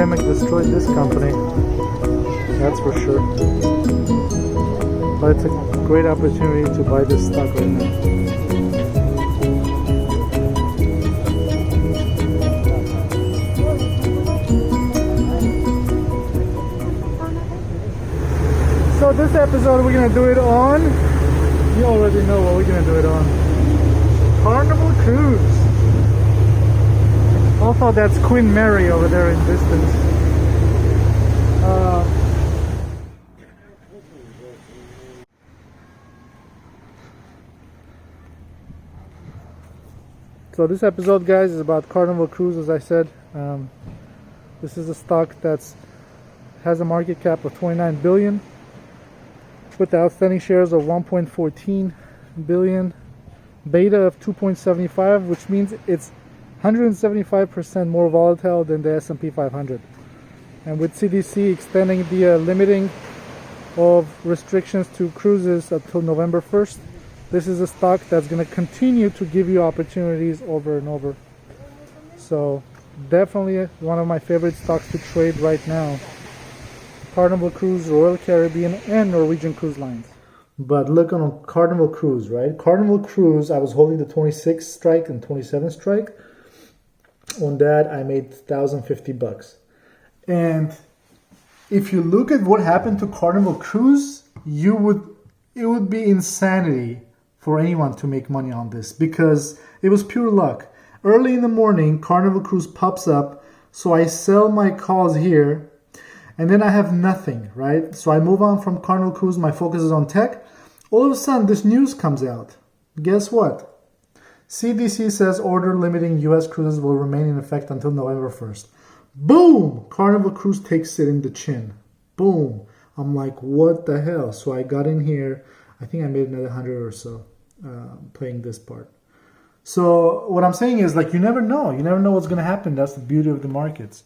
pandemic destroyed this company, that's for sure. But it's a great opportunity to buy this stock right now. So this episode we're gonna do it on, you already know what we're gonna do it on. Carnival Cruise. Also, that's Queen Mary over there in distance. So this episode, guys, is about Carnival Cruise. As I said, this is a stock that's has a market cap of 29 billion with the outstanding shares of 1.14 billion, beta of 2.75, which means it's 175% more volatile than the S&P 500. And with CDC extending the limiting of restrictions to cruises until November 1st, this is a stock that's going to continue to give you opportunities over and over. So definitely one of my favorite stocks to trade right now. Carnival Cruise, Royal Caribbean, and Norwegian Cruise Lines. But look on Carnival Cruise, right? Carnival Cruise, I was holding the 26 strike and 27 strike. On that, I made $1,050. And if you look at what happened to Carnival Cruise, it would be insanity for anyone to make money on this because it was pure luck. Early in the morning, Carnival Cruise pops up, so I sell my calls here, and then I have nothing, right? So I move on from Carnival Cruise, my focus is on tech. All of a sudden, this news comes out. Guess what? CDC says order limiting US cruises will remain in effect until November 1st. Boom! Carnival Cruise takes it in the chin. Boom! I'm like, what the hell? So I got in here. I think I made another 100 or so playing this part. So what I'm saying is, like, you never know. You never know what's going to happen. That's the beauty of the markets.